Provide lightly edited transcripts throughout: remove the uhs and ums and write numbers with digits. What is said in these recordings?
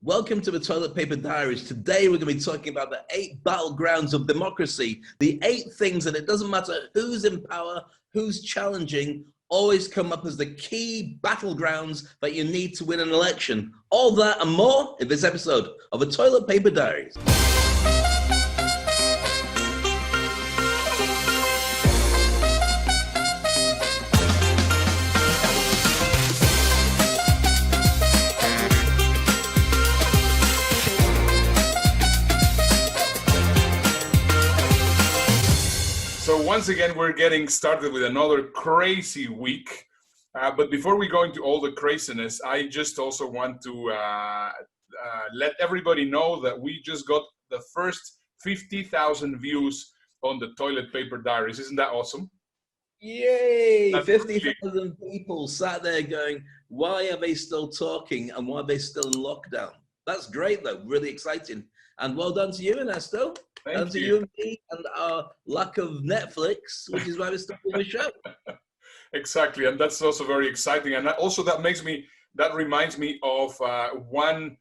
Welcome to the Toilet Paper Diaries. Today we're going to be talking about the 8 battlegrounds of democracy. The 8 things that it doesn't matter who's in power, who's challenging, always come up as the key battlegrounds that you need to win an election. All that and more in this episode of the Toilet Paper Diaries. So once again, we're getting started with another crazy week. But before we go into all the craziness, I just also want to let everybody know that we just got the first 50,000 views on the Toilet Paper Diaries. Isn't that awesome? Yay! 50,000 people sat there going, why are they still talking and why are they still in lockdown? That's great though, really exciting. And well done to you, Ernesto. And to you and me and our lack of Netflix, which is why we're still doing the show. Exactly, and that's also very exciting. And that reminds me of one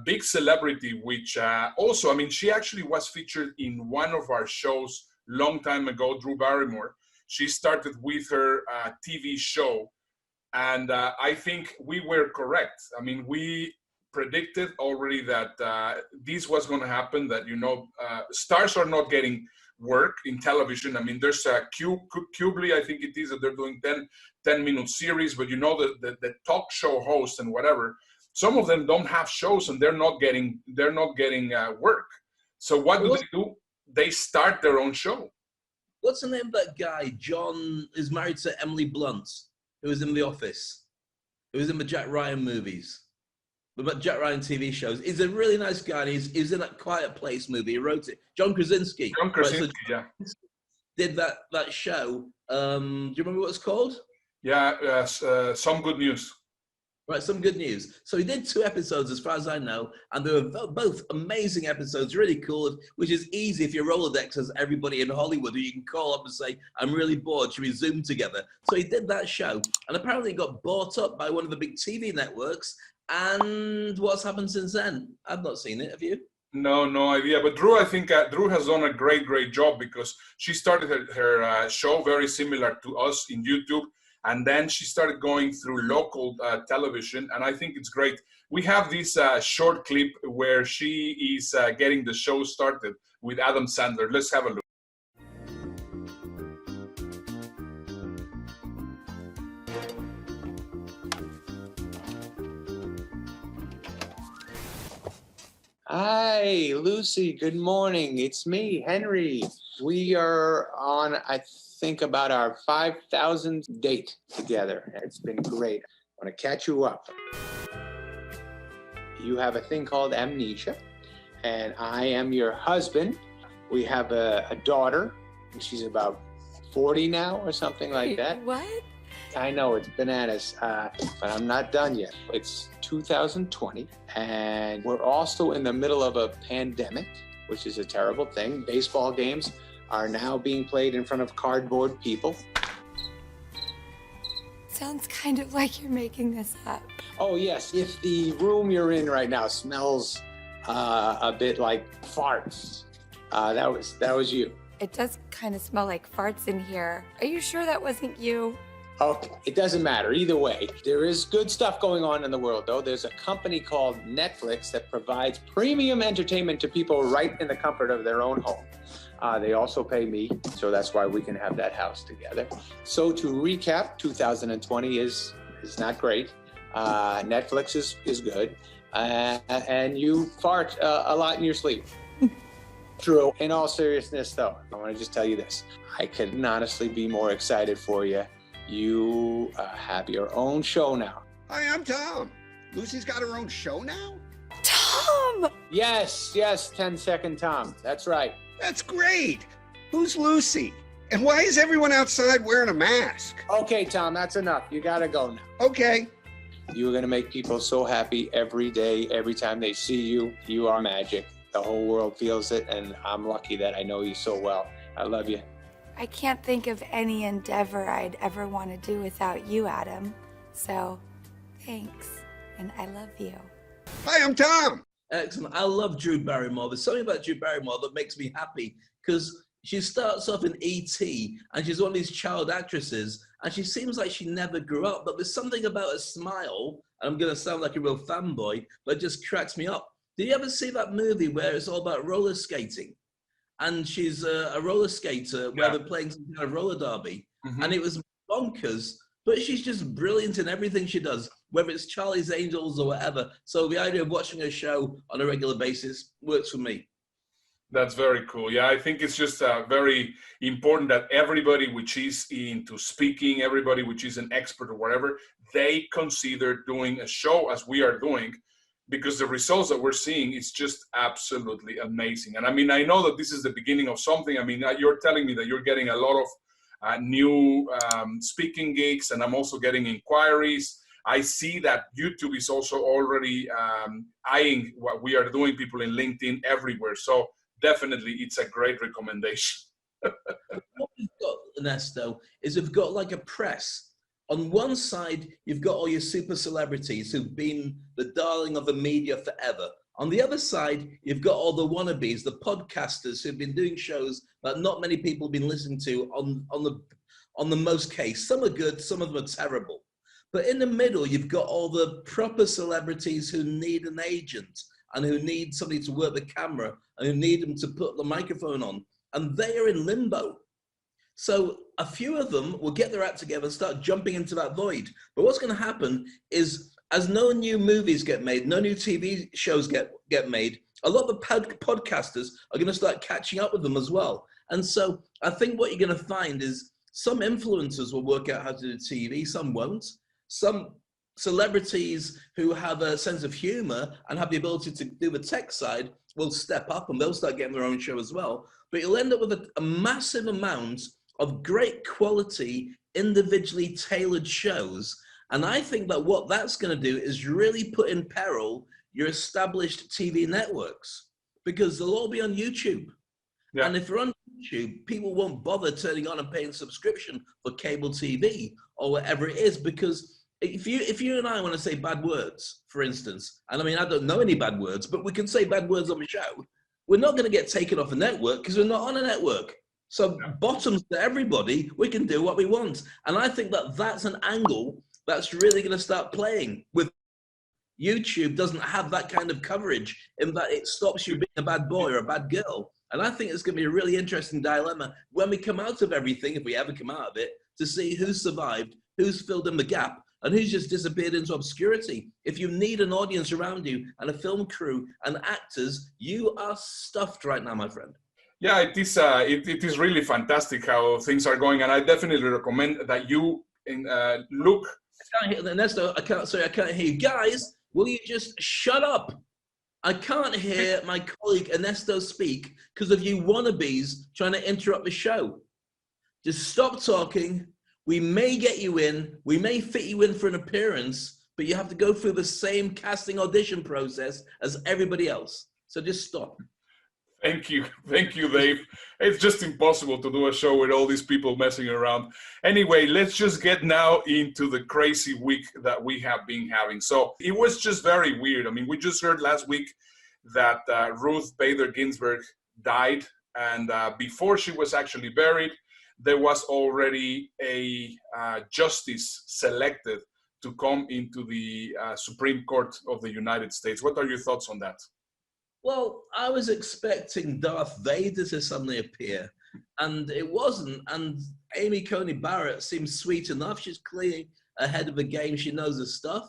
big celebrity, which also, I mean, she actually was featured in one of our shows long time ago, Drew Barrymore. She started with her TV show, and I think we were correct. I mean, we predicted already that this was going to happen, that, you know, stars are not getting work in television. I mean, there's Cubly, I think it is, that they're doing 10-minute series, but you know, the talk show hosts and whatever, some of them don't have shows and they're not getting work. So what do they do? They start their own show. What's the name of that guy? John is married to Emily Blunt, who was in The Office, who was in the Jack Ryan movies. But Jack Ryan TV shows. He's a really nice guy. He's in that Quiet Place movie. He wrote it. John Krasinski. Yeah. Did that show. Do you remember what it's called? Yeah, Some Good News. Right, Some Good News. So he did 2 episodes, as far as I know, and they were both amazing episodes, really cool, which is easy if you're Rolodex as everybody in Hollywood, who you can call up and say, I'm really bored, should we Zoom together? So he did that show, and apparently it got bought up by one of the big TV networks. And what's happened since then? I've not seen it. Have you? No idea. But Drew, I think Drew has done a great job, because she started her show very similar to us in YouTube. And then she started going through local television. And I think it's great. We have this short clip where she is getting the show started with Adam Sandler. Let's have a look. Hi, Lucy. Good morning. It's me, Henry. We are on, I think, about our 5,000th date together. It's been great. I want to catch you up. You have a thing called amnesia, and I am your husband. We have a daughter. She's about 40 now or something like that. What? I know, it's bananas, but I'm not done yet. It's 2020, and we're also in the middle of a pandemic, which is a terrible thing. Baseball games are now being played in front of cardboard people. Sounds kind of like you're making this up. Oh, yes. If the room you're in right now smells a bit like farts, that was you. It does kind of smell like farts in here. Are you sure that wasn't you? Okay, it doesn't matter. Either way, there is good stuff going on in the world, though. There's a company called Netflix that provides premium entertainment to people right in the comfort of their own home. They also pay me, so that's why we can have that house together. So to recap, 2020 is not great. Netflix is good. And you fart a lot in your sleep. True. In all seriousness, though, I want to just tell you this. I couldn't honestly be more excited for you. You have your own show now. Hi, I'm Tom. Lucy's got her own show now? Tom! Yes, 10-second Tom. That's right. That's great. Who's Lucy? And why is everyone outside wearing a mask? Okay, Tom, that's enough. You gotta go now. Okay. You're gonna make people so happy every day, every time they see you. You are magic. The whole world feels it, and I'm lucky that I know you so well. I love you. I can't think of any endeavor I'd ever want to do without you, Adam. So, thanks, and I love you. Hi, I'm Tom. Excellent. I love Drew Barrymore. There's something about Drew Barrymore that makes me happy because she starts off in E.T. and she's one of these child actresses and she seems like she never grew up, but there's something about her smile, and I'm going to sound like a real fanboy, but it just cracks me up. Did you ever see that movie where it's all about roller skating? And she's a roller skater where they're playing some kind of roller derby. Mm-hmm. And it was bonkers, but she's just brilliant in everything she does, whether it's Charlie's Angels or whatever. So the idea of watching her show on a regular basis works for me. That's very cool. Yeah, I think it's just very important that everybody which is into speaking, everybody which is an expert or whatever, they consider doing a show as we are doing, because the results that we're seeing is just absolutely amazing. And I mean, I know that this is the beginning of something. I mean, you're telling me that you're getting a lot of new speaking gigs, and I'm also getting inquiries. I see that YouTube is also already eyeing what we are doing, people in LinkedIn everywhere. So definitely it's a great recommendation. What we've got, Ernesto, is we've got like a press. On one side, you've got all your super celebrities who've been the darling of the media forever. On the other side, you've got all the wannabes, the podcasters who've been doing shows that not many people have been listening to on the most case. Some are good, some of them are terrible. But in the middle, you've got all the proper celebrities who need an agent and who need somebody to work the camera and who need them to put the microphone on. And they are in limbo. So a few of them will get their act together and start jumping into that void. But what's going to happen is, as no new movies get made, no new TV shows get made, a lot of the podcasters are going to start catching up with them as well. And so I think what you're going to find is some influencers will work out how to do TV, some won't. Some celebrities who have a sense of humor and have the ability to do the tech side will step up and they'll start getting their own show as well. But you'll end up with a massive amount of great quality, individually tailored shows. And I think that what that's going to do is really put in peril your established TV networks, because they'll all be on YouTube. Yeah. And if they're on YouTube, people won't bother turning on and paying a subscription for cable TV or whatever it is, because if you and I want to say bad words, for instance, and I mean, I don't know any bad words, but we can say bad words on the show, we're not going to get taken off a network because we're not on a network. So bottoms to everybody, we can do what we want. And I think that that's an angle that's really going to start playing with YouTube. Doesn't have that kind of coverage in that it stops you being a bad boy or a bad girl. And I think it's going to be a really interesting dilemma when we come out of everything, if we ever come out of it, to see who's survived, who's filled in the gap, and who's just disappeared into obscurity. If you need an audience around you and a film crew and actors, you are stuffed right now, my friend. Yeah, it is really fantastic how things are going, and I definitely recommend that you look. I can't hear, Ernesto, I can't hear you. Guys, will you just shut up? I can't hear my colleague Ernesto speak because of you wannabes trying to interrupt the show. Just stop talking. We may get you in, we may fit you in for an appearance, but you have to go through the same casting audition process as everybody else. So just stop. Thank you, Dave. It's just impossible to do a show with all these people messing around. Anyway, let's just get now into the crazy week that we have been having. So it was just very weird. I mean, we just heard last week that Ruth Bader Ginsburg died, and before she was actually buried, there was already a justice selected to come into the Supreme Court of the United States. What are your thoughts on that? Well, I was expecting Darth Vader to suddenly appear, and it wasn't. And Amy Coney Barrett seems sweet enough. She's clearly ahead of the game. She knows her stuff.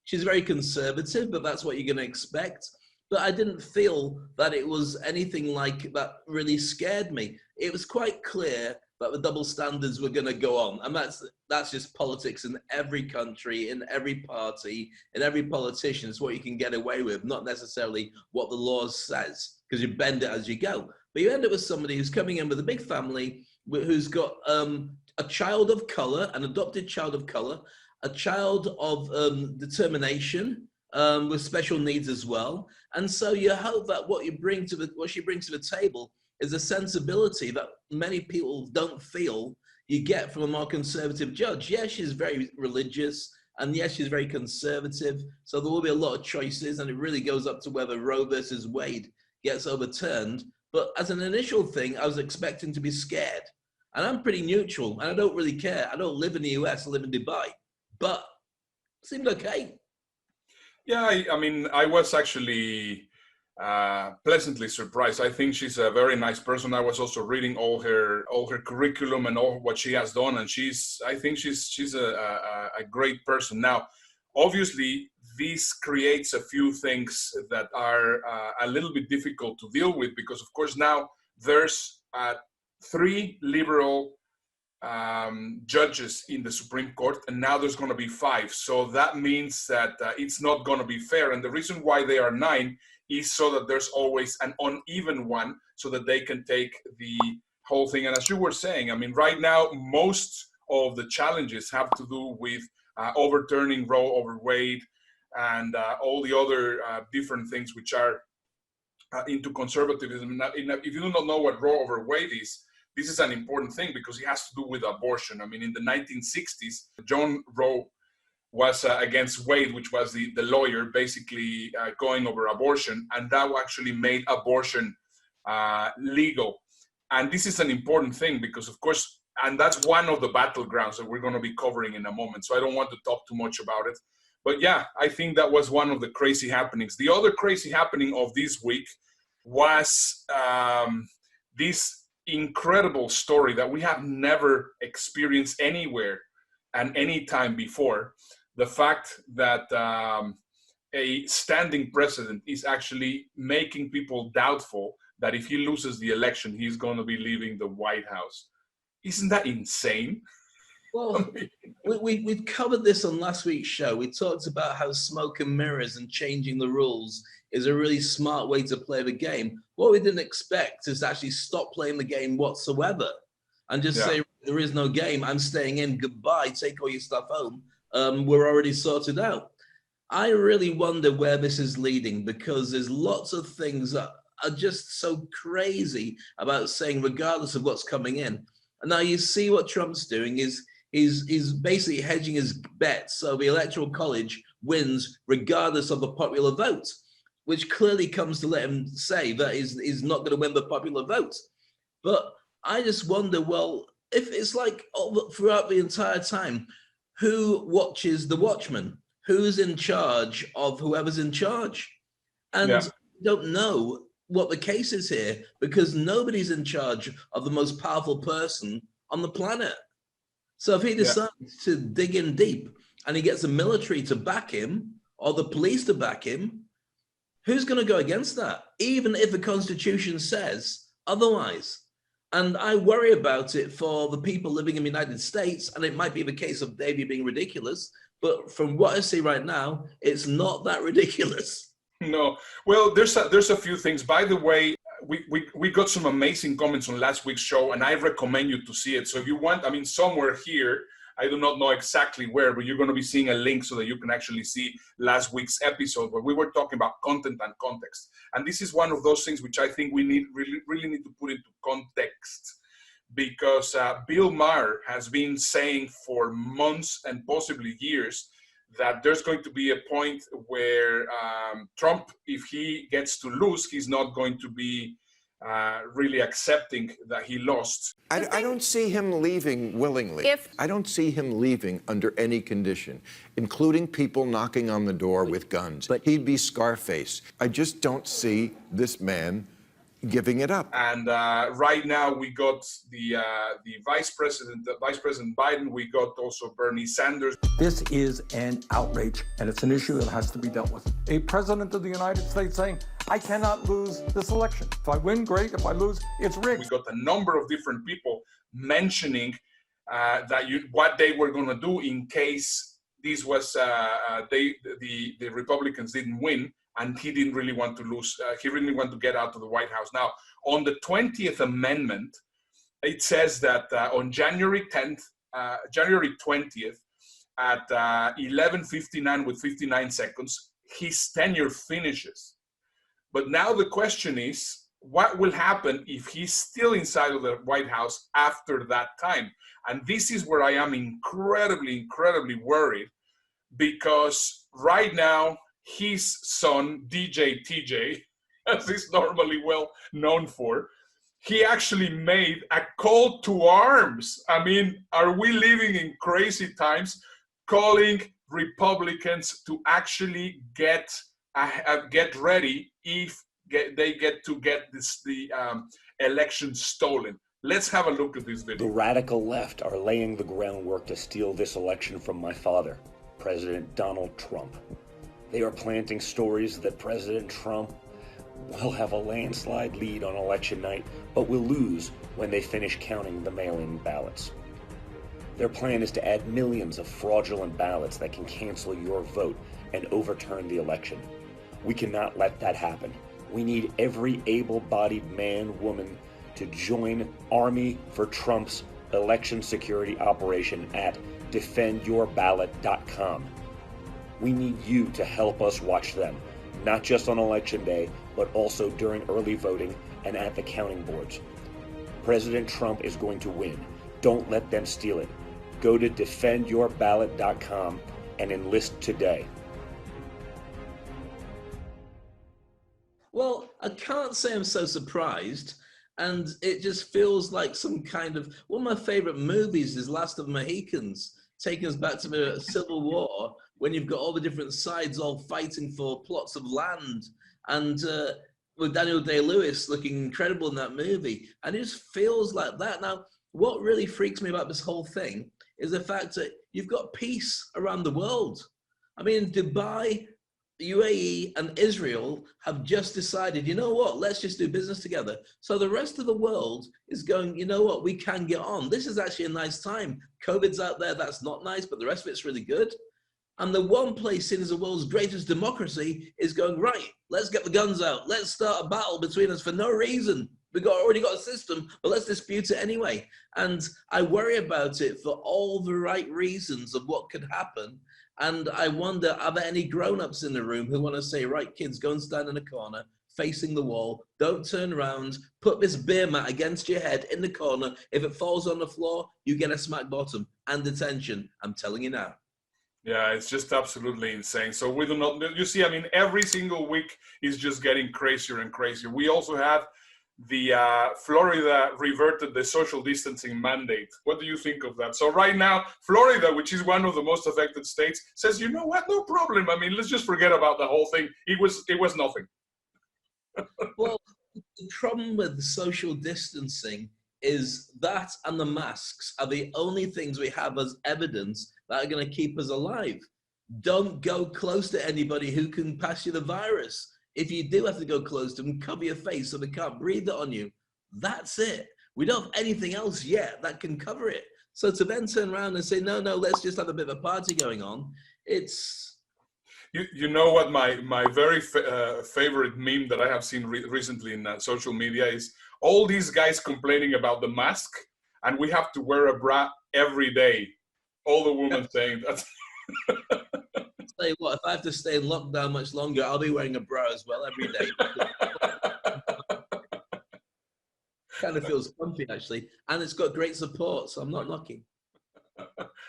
She's very conservative, but that's what you're going to expect. But I didn't feel that it was anything like that really scared me. It was quite clear that the double standards were going to go on. And that's just politics in every country, in every party, in every politician. It's what you can get away with, not necessarily what the law says, because you bend it as you go. But you end up with somebody who's coming in with a big family, who's got a child of color, an adopted child of color, a child of determination, with special needs as well. And so you hope that what she brings to the table is a sensibility that many people don't feel you get from a more conservative judge. Yeah, she's very religious And yes, she's very conservative. So there will be a lot of choices, and it really goes up to whether Roe versus Wade gets overturned. But as an initial thing, I was expecting to be scared. And I'm pretty neutral, and I don't really care. I don't live in the US, I live in Dubai. But it seemed okay. Yeah, I mean, I was actually pleasantly surprised. I think she's a very nice person. I was also reading all her curriculum and all what she has done, and I think she's a great person. Now, obviously, this creates a few things that are a little bit difficult to deal with, because of course now there's 3 liberal judges in the Supreme Court, and now there's going to be 5. So that means that it's not going to be fair. And the reason why they are 9 is so that there's always an uneven one, so that they can take the whole thing. And as you were saying, I mean, right now, most of the challenges have to do with overturning Roe over Wade and all the other different things which are into conservatism. Now, if you do not know what Roe over Wade is, this is an important thing because it has to do with abortion. I mean, in the 1960s, John Roe was against Wade, which was the lawyer basically going over abortion, and that actually made abortion legal. And this is an important thing because, of course, and that's one of the battlegrounds that we're going to be covering in a moment. So I don't want to talk too much about it. But yeah, I think that was one of the crazy happenings. The other crazy happening of this week was this incredible story that we have never experienced anywhere and any time before. The fact that a standing president is actually making people doubtful that if he loses the election, he's going to be leaving the White House. Isn't that insane? Well, we covered this on last week's show. We talked about how smoke and mirrors and changing the rules is a really smart way to play the game. What we didn't expect is to actually stop playing the game whatsoever and just say, there is no game. I'm staying in. Goodbye. Take all your stuff home. We're already sorted out. I really wonder where this is leading, because there's lots of things that are just so crazy about saying, regardless of what's coming in. And now you see what Trump's doing is he's basically hedging his bets so the Electoral College wins regardless of the popular vote, which clearly comes to let him say that he's not going to win the popular vote. But I just wonder, well, if it's like throughout the entire time, who watches the watchman? Who's in charge of whoever's in charge? And we don't know what the case is here because nobody's in charge of the most powerful person on the planet. So if he decides to dig in deep and he gets the military to back him or the police to back him, who's going to go against that? Even if the Constitution says otherwise. And I worry about it for the people living in the United States, and it might be the case of Davey being ridiculous, but from what I see right now, it's not that ridiculous. No. Well, there's a few things. By the way, we got some amazing comments on last week's show, and I recommend you to see it. So if you want, I mean, somewhere here, I do not know exactly where, but you're going to be seeing a link so that you can actually see last week's episode where we were talking about content and context. And this is one of those things which I think we really need to put into context, because Bill Maher has been saying for months and possibly years that there's going to be a point where Trump, if he gets to lose, he's not going to be really accepting that he lost. I don't see him leaving willingly. I don't see him leaving under any condition, including people knocking on the door with guns. But he'd be Scarface. I just don't see this man giving it up. And right now we got the Vice President Biden. We got also Bernie Sanders. This is an outrage, and it's an issue that has to be dealt with. A president of the United States saying, I cannot lose this election. If I win, great. If I lose, it's rigged. We got a number of different people mentioning what they were going to do in case this was the Republicans didn't win, and he didn't really want to lose. He really wanted to get out of the White House. Now, on the 20th Amendment, it says that on January 20th, at 11:59 with 59 seconds, his tenure finishes. But now the question is, what will happen if he's still inside of the White House after that time? And this is where I am incredibly, incredibly worried, because right now his son, DJ TJ, as he's normally well known for, he actually made a call to arms. I mean, are we living in crazy times? Calling Republicans to actually get ready if they get the election stolen. Let's have a look at this video. The radical left are laying the groundwork to steal this election from my father, President Donald Trump. They are planting stories that President Trump will have a landslide lead on election night, but will lose when they finish counting the mail-in ballots. Their plan is to add millions of fraudulent ballots that can cancel your vote and overturn the election. We cannot let that happen. We need every able-bodied man, woman to join Army for Trump's election security operation at defendyourballot.com. We need you to help us watch them, not just on election day, but also during early voting and at the counting boards. President Trump is going to win. Don't let them steal it. Go to defendyourballot.com and enlist today. Well, I can't say I'm so surprised, and it just feels like some kind of, one of my favorite movies is Last of the Mohicans, taking us back to the Civil War, when you've got all the different sides all fighting for plots of land, and with Daniel Day-Lewis looking incredible in that movie, and it just feels like that. Now, what really freaks me about this whole thing is the fact that you've got peace around the world. I mean, Dubai, UAE, and Israel have just decided, you know what, let's just do business together. So the rest of the world is going, you know what, we can get on. This is actually a nice time. COVID's out there, that's not nice, but the rest of it's really good. And the one place seen as the world's greatest democracy is going, right, let's get the guns out. Let's start a battle between us for no reason. We've already got a system, but let's dispute it anyway. And I worry about it for all the right reasons of what could happen. And I wonder, are there any grown-ups in the room who want to say, right, kids, go and stand in a corner, facing the wall, don't turn around, put this beer mat against your head in the corner. If it falls on the floor, you get a smack bottom and detention. I'm telling you now. Yeah, it's just absolutely insane. So we do not, you see, I mean, every single week is just getting crazier and crazier. We also have the Florida reverted the social distancing mandate. What do you think of that? So right now, Florida, which is one of the most affected states, says, you know what, no problem. I mean, let's just forget about the whole thing. It was nothing. Well, the problem with social distancing is that and the masks are the only things we have as evidence that are going to keep us alive. Don't go close to anybody who can pass you the virus. If you do have to go close to them, cover your face so they can't breathe it on you. That's it. We don't have anything else yet that can cover it. So to then turn around and say, no, let's just have a bit of a party going on, it's... You know what my very favorite meme that I have seen recently in social media is all these guys complaining about the mask and we have to wear a bra every day. All the women saying that. Say what, if I have to stay in lockdown much longer, I'll be wearing a bra as well every day. Kind of feels comfy actually, and it's got great support, so I'm not knocking.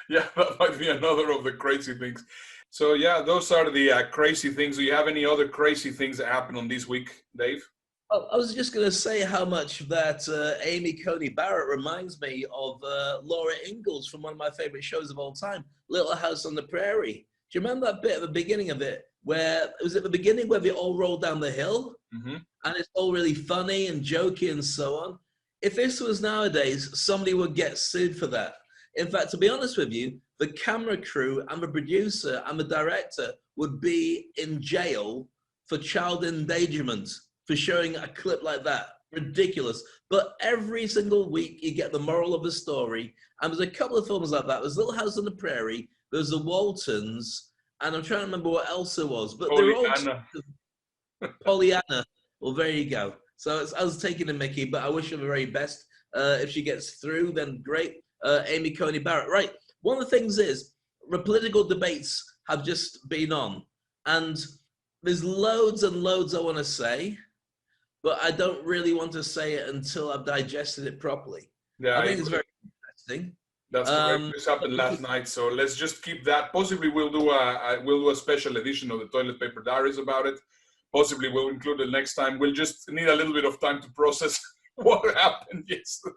Yeah, that might be another of the crazy things. So yeah, those are the crazy things. Do you have any other crazy things that happened on this week, Dave? Oh, I was just going to say how much that Amy Coney Barrett reminds me of Laura Ingalls from one of my favorite shows of all time, Little House on the Prairie. Do you remember that bit at the beginning of it, where it was at the beginning where they all rolled down the hill? Mm-hmm. And it's all really funny and jokey and so on. If this was nowadays, somebody would get sued for that. In fact, to be honest with you, the camera crew and the producer and the director would be in jail for child endangerment for showing a clip like that. Ridiculous. But every single week you get the moral of the story. And there's a couple of films like that. There's Little House on the Prairie, there's The Waltons, and I'm trying to remember what else there was. But Pollyanna. They're all Pollyanna. Well, there you go. So I was taking a Mickey, but I wish her the very best. If she gets through, then great. Amy Coney Barrett. Right. One of the things is the political debates have just been on, and there's loads and loads I want to say, but I don't really want to say it until I've digested it properly. Yeah, I think it's very interesting. That's correct. This happened last night, so let's just keep that. Possibly we'll do a special edition of the Toilet Paper Diaries about it. Possibly we'll include it next time. We'll just need a little bit of time to process what happened yesterday.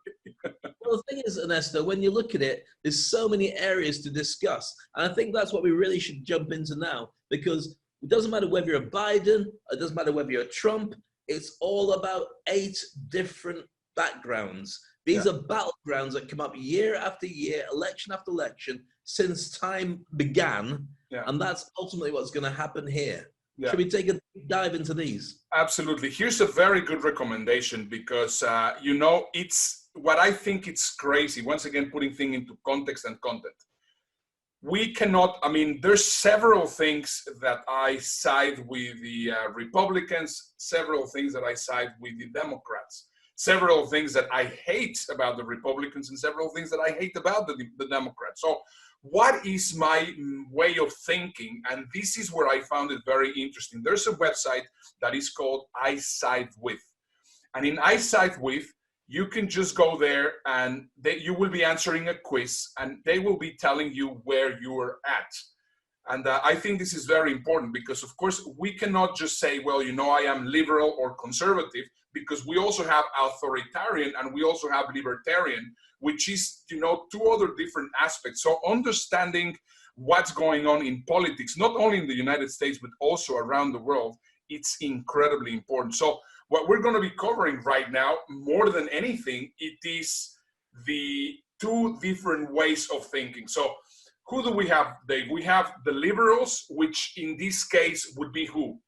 Well, the thing is, Ernesto, when you look at it, there's so many areas to discuss. And I think that's what we really should jump into now, because it doesn't matter whether you're a Biden, it doesn't matter whether you're a Trump, it's all about 8 different backgrounds. These are battlegrounds that come up year after year, election after election, since time began. And that's ultimately what's going to happen here. Should we take a dive into these? Absolutely. Here's a very good recommendation because, you know, it's what I think it's crazy. Once again, putting things into context and content. We cannot, I mean, there's several things that I side with the Republicans, several things that I side with the Democrats, several things that I hate about the Republicans, and several things that I hate about the Democrats. So what is my way of thinking? And this is where I found it very interesting. There's a website that is called I Side With. And in I Side With, you can just go there and you will be answering a quiz and they will be telling you where you are at. And I think this is very important because, of course, we cannot just say, well, you know, I am liberal or conservative, because we also have authoritarian and we also have libertarian, which is, you know, 2 other different aspects. So understanding what's going on in politics, not only in the United States, but also around the world, it's incredibly important. So what we're going to be covering right now, more than anything, it is the 2 different ways of thinking. So who do we have, Dave? We have the liberals, which in this case would be who?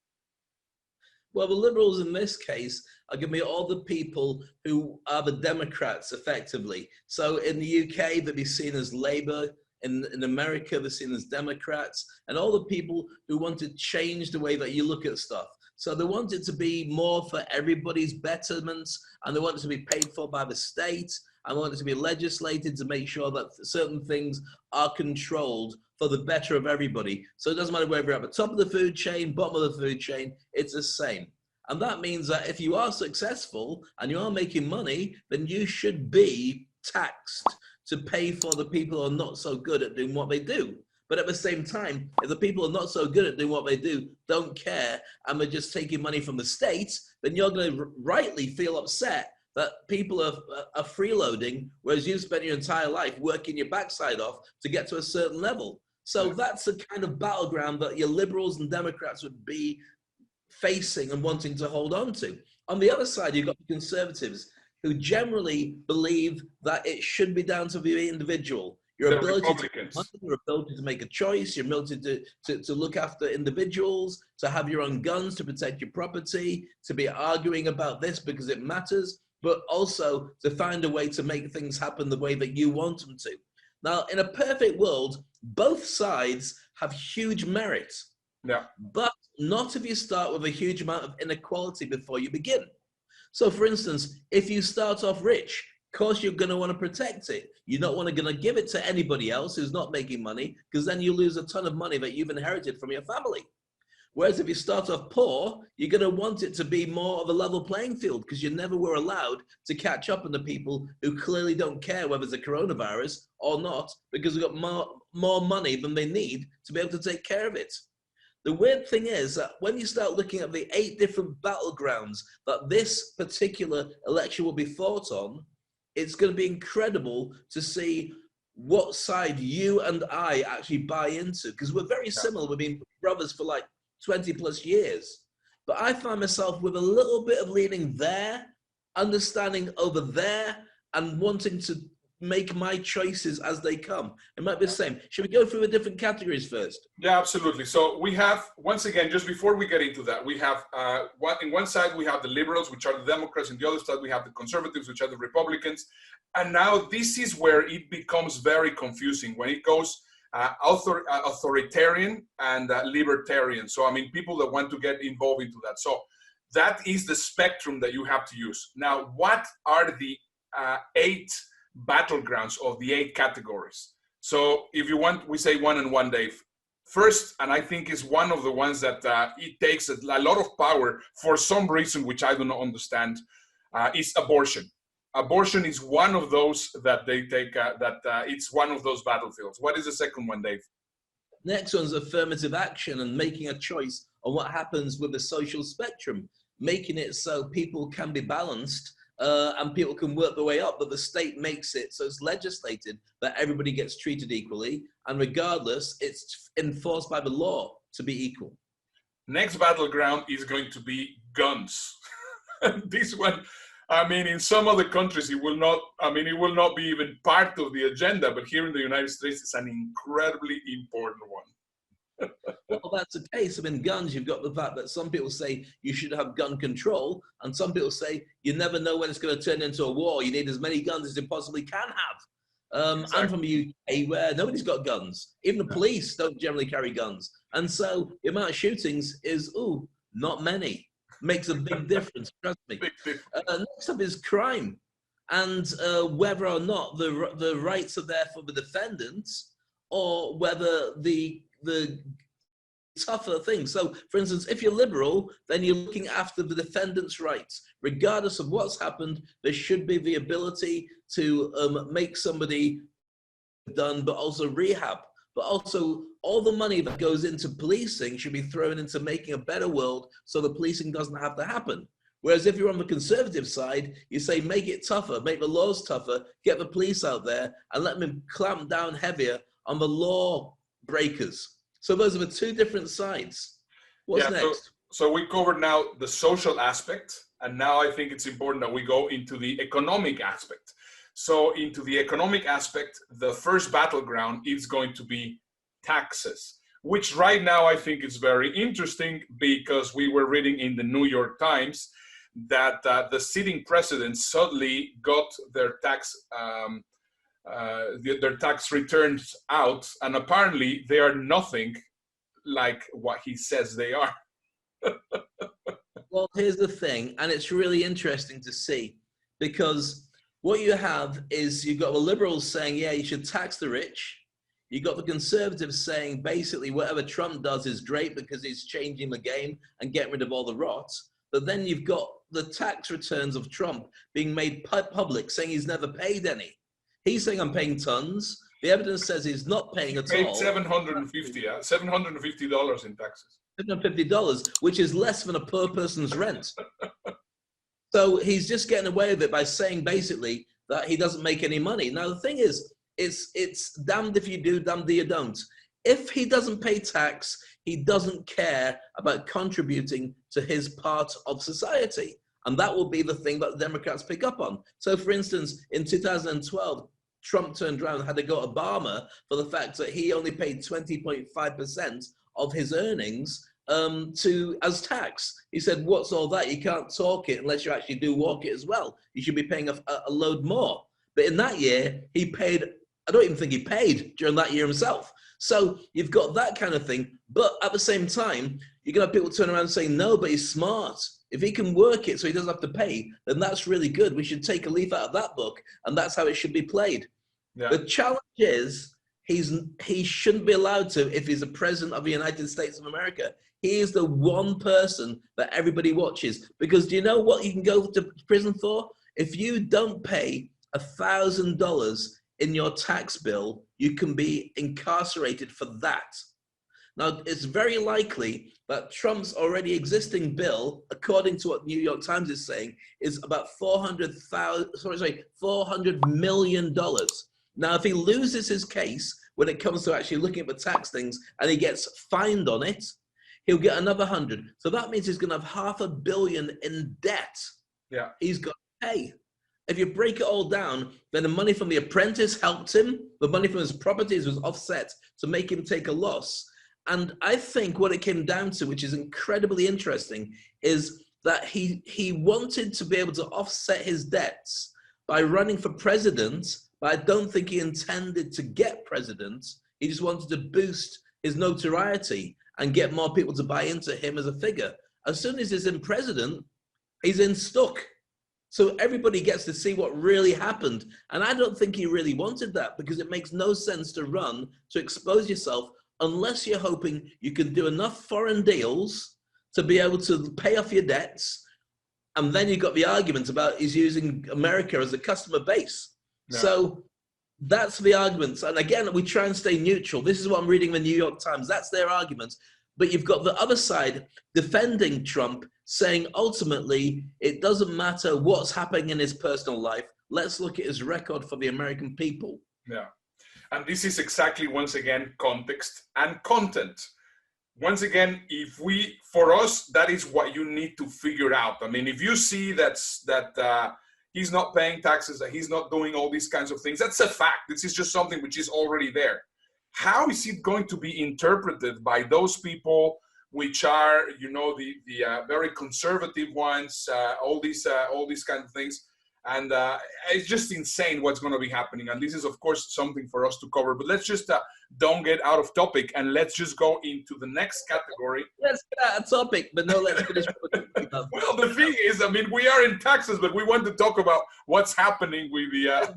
Well, the liberals in this case are going to be all the people who are the Democrats, effectively. So in the UK, they'll be seen as Labour. In America, they're seen as Democrats. And all the people who want to change the way that you look at stuff. So they want it to be more for everybody's betterments, and they want it to be paid for by the state, and they want it to be legislated to make sure that certain things are controlled for the better of everybody. So it doesn't matter whether you're at the top of the food chain, bottom of the food chain, it's the same. And that means that if you are successful and you are making money, then you should be taxed to pay for the people who are not so good at doing what they do. But at the same time, if the people who are not so good at doing what they do don't care and they're just taking money from the state, then you're going to rightly feel upset that people are freeloading, whereas you've spent your entire life working your backside off to get to a certain level. So that's the kind of battleground that your liberals and Democrats would be facing and wanting to hold on to. On the other side, you've got the conservatives who generally believe that it should be down to the individual. Your ability to make a choice, your ability to look after individuals, to have your own guns, to protect your property, to be arguing about this because it matters, but also to find a way to make things happen the way that you want them to. Now, in a perfect world, both sides have huge merit, but not if you start with a huge amount of inequality before you begin. So, for instance, if you start off rich, of course you're going to want to protect it. You're not going to give it to anybody else who's not making money, because then you lose a ton of money that you've inherited from your family. Whereas if you start off poor, you're going to want it to be more of a level playing field, because you never were allowed to catch up on the people who clearly don't care whether it's a coronavirus or not, because they've got more money than they need to be able to take care of it. The weird thing is that when you start looking at the 8 different battlegrounds that this particular election will be fought on, it's going to be incredible to see what side you and I actually buy into, because we're very similar. We've been brothers for like 20 plus years. But I find myself with a little bit of leaning there, understanding over there, and wanting to make my choices as they come. It might be the same. Should we go through the different categories first? Yeah, absolutely. So we have, once again, just before we get into that, we have, in one side we have the liberals, which are the Democrats. In the other side we have the conservatives, which are the Republicans. And now this is where it becomes very confusing when it goes authoritarian and libertarian. So, I mean, people that want to get involved into that. So that is the spectrum that you have to use. Now, what are the 8 battlegrounds of the 8 categories? So if you want, we say 1 and 1, Dave. First, and I think is one of the ones that it takes a lot of power for some reason, which I do not understand, is abortion. abortion is one of those that they take, it's one of those battlefields. What is the second one, Dave? Next one's affirmative action and making a choice on what happens with the social spectrum, making it so people can be balanced and people can work their way up, but the state makes it so it's legislated that everybody gets treated equally, and regardless, it's enforced by the law to be equal. Next battleground is going to be guns. This one, I mean, in some other countries, it will not be even part of the agenda, but here in the United States, it's an incredibly important one. Well, that's the case. I mean, guns, you've got the fact that some people say you should have gun control, and some people say you never know when it's going to turn into a war. You need as many guns as you possibly can have. Exactly. I'm from the UK where nobody's got guns. Even the police don't generally carry guns. And so the amount of shootings is, not many. Makes a big difference, trust me. Next up is crime, and whether or not the rights are there for the defendants, or whether the tougher thing. So, for instance, if you're liberal, then you're looking after the defendant's rights. Regardless of what's happened, there should be the ability to make somebody done, but also rehab. But also, all the money that goes into policing should be thrown into making a better world so the policing doesn't have to happen. Whereas if you're on the conservative side, you say make it tougher, make the laws tougher, get the police out there, and let them clamp down heavier on the law breakers. So those are the two different sides. What's next? So we covered now the social aspect, and now I think it's important that we go into the economic aspect. So into the economic aspect, the first battleground is going to be taxes, which right now I think is very interesting, because we were reading in the New York Times that the sitting presidents suddenly got their tax returns out, and apparently they are nothing like what he says they are. Well, here's the thing, and it's really interesting to see, because what you have is you've got the liberals saying, yeah, you should tax the rich. You've got the conservatives saying basically whatever Trump does is great because he's changing the game and getting rid of all the rot. But then you've got the tax returns of Trump being made public, saying he's never paid any. He's saying I'm paying tons. The evidence says he's not paying at all. $750 in taxes. $750, which is less than a per person's rent. So he's just getting away with it by saying basically that he doesn't make any money. Now the thing is, it's damned if you do, damned if you don't. If he doesn't pay tax, he doesn't care about contributing to his part of society. And that will be the thing that the Democrats pick up on. So for instance, in 2012, Trump turned around and had to go to Obama for the fact that he only paid 20.5% of his earnings as tax. He said, what's all that? You can't talk it unless you actually do walk it as well. You should be paying a load more. But in that year, he paid, I don't even think he paid during that year himself. So you've got that kind of thing. But at the same time, you're going to have people turn around saying, no, but he's smart. If he can work it so he doesn't have to pay, then that's really good. We should take a leaf out of that book, and that's how it should be played. Yeah. The challenge is he shouldn't be allowed to if he's the president of the United States of America. He is the one person that everybody watches. Because do you know what you can go to prison for? If you don't pay $1,000 in your tax bill, you can be incarcerated for that. Now, it's very likely that Trump's already existing bill, according to what New York Times is saying, is about $400 million. Now, if he loses his case when it comes to actually looking at the tax things and he gets fined on it, he'll get another 100. So that means he's going to have $500 million in debt. Yeah, he's got to pay. If you break it all down, then the money from The Apprentice helped him. The money from his properties was offset to make him take a loss. And I think what it came down to, which is incredibly interesting, is that he wanted to be able to offset his debts by running for president, but I don't think he intended to get president. He just wanted to boost his notoriety and get more people to buy into him as a figure. As soon as he's in president, he's in stuck. So everybody gets to see what really happened. And I don't think he really wanted that, because it makes no sense to run to expose yourself unless you're hoping you can do enough foreign deals to be able to pay off your debts, And then you've got the argument about he's using America as a customer base. Yeah. So that's the arguments. And again, we try and stay neutral. This is what I'm reading in the New York Times. That's their argument. But you've got the other side defending Trump, saying ultimately it doesn't matter what's happening in his personal life. Let's look at his record for the American people. Yeah. And this is exactly, once again, context and content. Once again, for us, that is what you need to figure out. I mean, if you see that he's not paying taxes, that he's not doing all these kinds of things, that's a fact. This is just something which is already there. How is it going to be interpreted by those people which are, the very conservative ones, all these kind of things? And it's just insane what's going to be happening. And this is, of course, something for us to cover. But let's just don't get out of topic, and let's just go into the next category. Let's get out of topic, but no, let's finish. Well, the thing is, I mean, we are in taxes, but we want to talk about what's happening with the...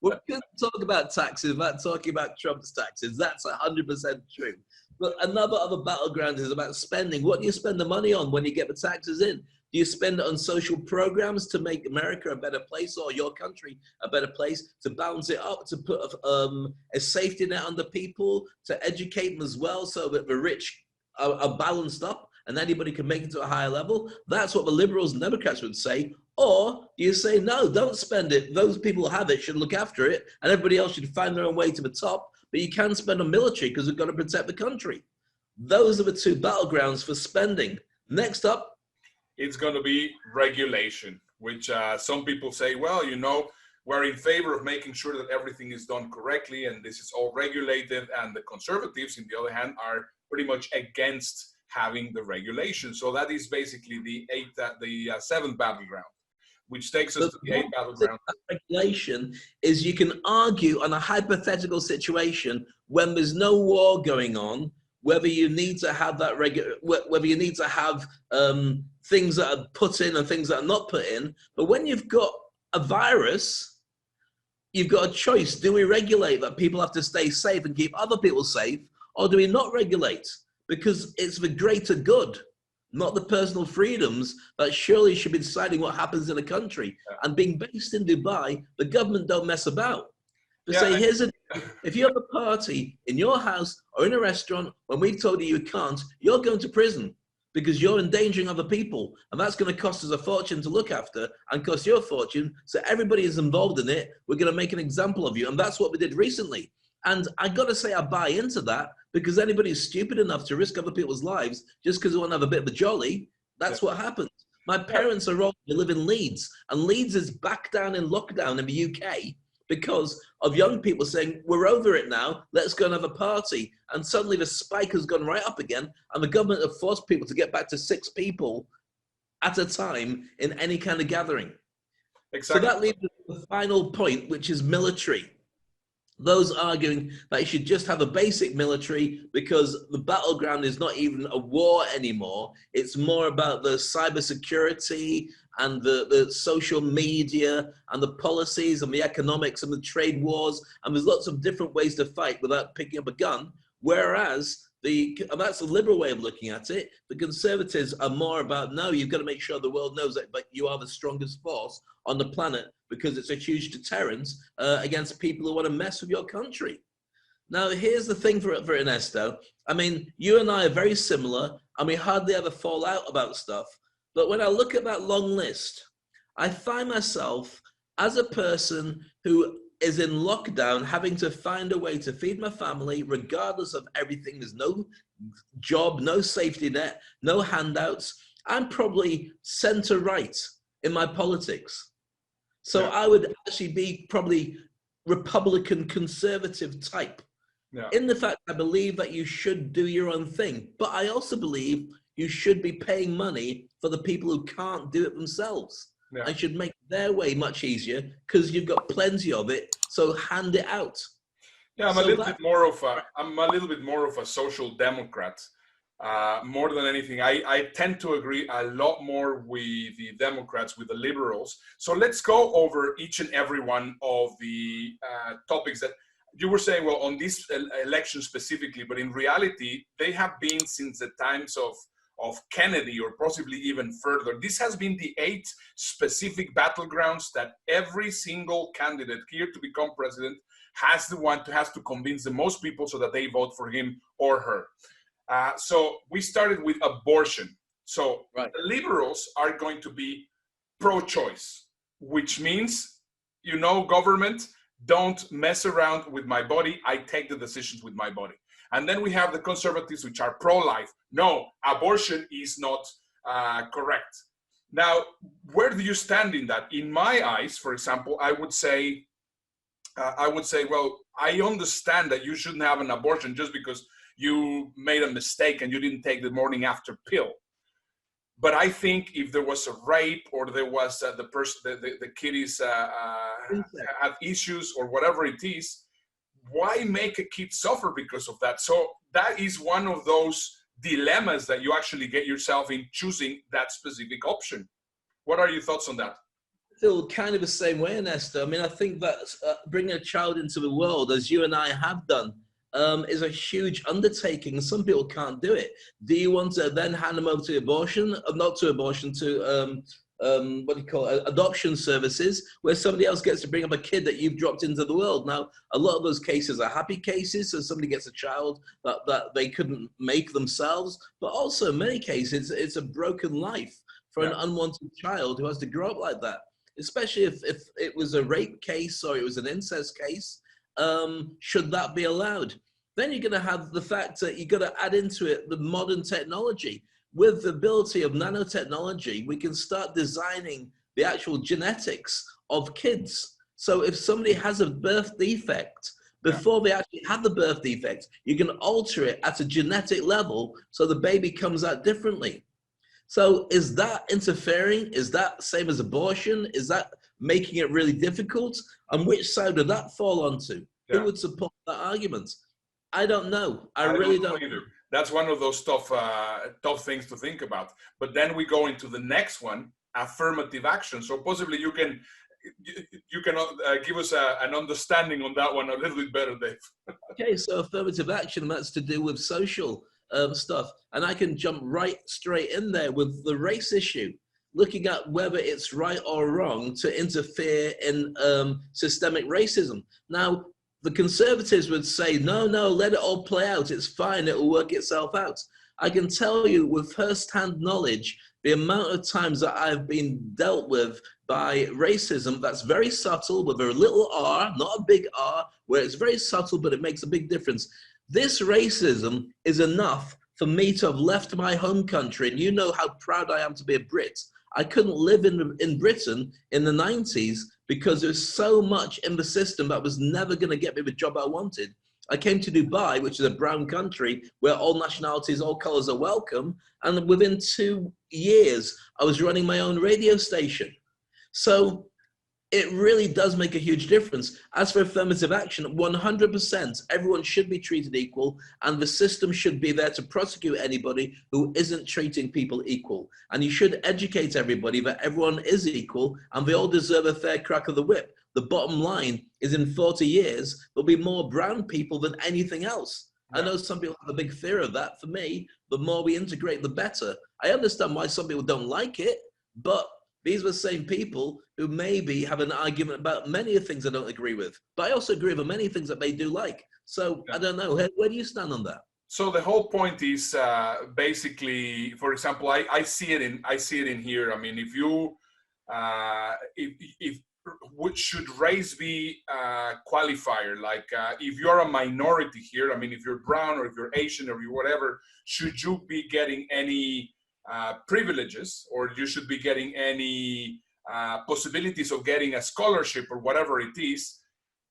We couldn't talk about taxes without talking about Trump's taxes. That's 100% true. But other battleground is about spending. What do you spend the money on when you get the taxes in? Do you spend it on social programs to make America a better place, or your country a better place, to balance it up, to put a safety net on the people, to educate them as well so that the rich are balanced up and anybody can make it to a higher level? That's what the liberals and Democrats would say. Or do you say, no, don't spend it. Those people who have it should look after it, and everybody else should find their own way to the top. But you can spend on military because we've got to protect the country. Those are the two battlegrounds for spending. Next up, it's going to be regulation, which some people say, well, we're in favor of making sure that everything is done correctly and this is all regulated. And the conservatives, on the other hand, are pretty much against having the regulation. So that is basically the seventh battleground, which takes us to the eighth battleground. Regulation is you can argue on a hypothetical situation when there's no war going on, whether you need to have that whether you need to have things that are put in and things that are not put in. But when you've got a virus, you've got a choice. Do we regulate that people have to stay safe and keep other people safe, or do we not regulate? Because it's the greater good, not the personal freedoms, that surely should be deciding what happens in a country. And being based in Dubai, the government don't mess about. To say, if you have a party in your house or in a restaurant, when we've told you you can't, you're going to prison because you're endangering other people. And that's going to cost us a fortune to look after and cost you a fortune. So everybody is involved in it. We're going to make an example of you. And that's what we did recently. And I got to say, I buy into that, because anybody who's stupid enough to risk other people's lives just because they want to have a bit of a jolly, that's what happens. My parents are all, they live in Leeds, and Leeds is back down in lockdown in the UK because of young people saying, we're over it now, let's go and have a party. And suddenly the spike has gone right up again, and the government have forced people to get back to 6 people at a time in any kind of gathering. Exactly. So that leaves the final point, which is military. Those arguing that you should just have a basic military because the battleground is not even a war anymore. It's more about the cybersecurity and the social media and the policies and the economics and the trade wars. And there's lots of different ways to fight without picking up a gun. Whereas and that's the liberal way of looking at it. The conservatives are more about, no, you've got to make sure the world knows that, but you are the strongest force on the planet because it's a huge deterrent against people who want to mess with your country. Now, here's the thing for Ernesto. I mean, you and I are very similar, and we hardly ever fall out about stuff. But when I look at that long list, I find myself as a person who is in lockdown, having to find a way to feed my family, regardless of everything. There's no job, no safety net, no handouts. I'm probably center-right in my politics. So I would actually be probably Republican conservative type. In the fact I believe that you should do your own thing. But I also believe you should be paying money for the people who can't do it themselves. And should make their way much easier because you've got plenty of it. So hand it out. Yeah, I'm a little bit more of a social democrat. More than anything, I tend to agree a lot more with the Democrats, with the liberals. So let's go over each and every one of the topics that you were saying, well, on this election specifically, but in reality, they have been since the times of of Kennedy, or possibly even further. This has been the 8 specific battlegrounds that every single candidate here to become president has to convince the most people so that they vote for him or her. So we started with abortion. So the liberals are going to be pro-choice, which means, government, don't mess around with my body. I take the decisions with my body. And then we have the conservatives, which are pro-life. No, abortion is not correct. Now, where do you stand in that? In my eyes, for example, I would say, well, I understand that you shouldn't have an abortion just because you made a mistake and you didn't take the morning after pill. But I think if there was a rape, or there was the kiddies have issues or whatever it is, why make a kid suffer because of that? So that is one of those dilemmas that you actually get yourself in choosing that specific option. What are your thoughts on that? I feel kind of the same way, Ernesto. I mean, I think that bringing a child into the world, as you and I have done, is a huge undertaking. Some people can't do it. Do you want to then hand them over to abortion? Not to abortion, to what do you call it? Adoption services, where somebody else gets to bring up a kid that you've dropped into the world. Now, a lot of those cases are happy cases, so somebody gets a child that they couldn't make themselves, but also in many cases, it's a broken life for an unwanted child who has to grow up like that, especially if it was a rape case or it was an incest case. Should that be allowed? Then you're going to have the fact that you've got to add into it the modern technology. With the ability of nanotechnology, we can start designing the actual genetics of kids. So if somebody has a birth defect, before they actually have the birth defect, you can alter it at a genetic level so the baby comes out differently. So is that interfering? Is that same as abortion? Is that making it really difficult? And which side would that fall onto? Who would support that argument? I don't know. I really don't know either. That's one of those tough things to think about. But then we go into the next one, affirmative action. So possibly you can give us an understanding on that one a little bit better, Dave. Okay, so affirmative action, that's to do with social stuff. And I can jump right straight in there with the race issue, looking at whether it's right or wrong to interfere in systemic racism. Now, the conservatives would say, no, let it all play out. It's fine. It will work itself out. I can tell you with firsthand knowledge, the amount of times that I've been dealt with by racism that's very subtle with a little r, not a big R, where it's very subtle, but it makes a big difference. This racism is enough for me to have left my home country. And you know how proud I am to be a Brit. I couldn't live in Britain in the 90s because there's so much in the system that was never going to get me the job I wanted. I came to Dubai, which is a brown country where all nationalities, all colors are welcome. And within 2 years, I was running my own radio station. So it really does make a huge difference. As for affirmative action, 100%, everyone should be treated equal, and the system should be there to prosecute anybody who isn't treating people equal. And you should educate everybody that everyone is equal and they all deserve a fair crack of the whip. The bottom line is in 40 years, there'll be more brown people than anything else. I know some people have a big fear of that. For me, the more we integrate, the better. I understand why some people don't like it, but these were the same people who maybe have an argument about many of things I don't agree with. But I also agree with many things that they do like. So I don't know. Where do you stand on that? So the whole point is basically, for example, I see it in here. I mean, if you should race be a qualifier? Like if you're a minority here, I mean, if you're brown or if you're Asian or you whatever, should you be getting any privileges, or you should be getting any possibilities of getting a scholarship or whatever it is,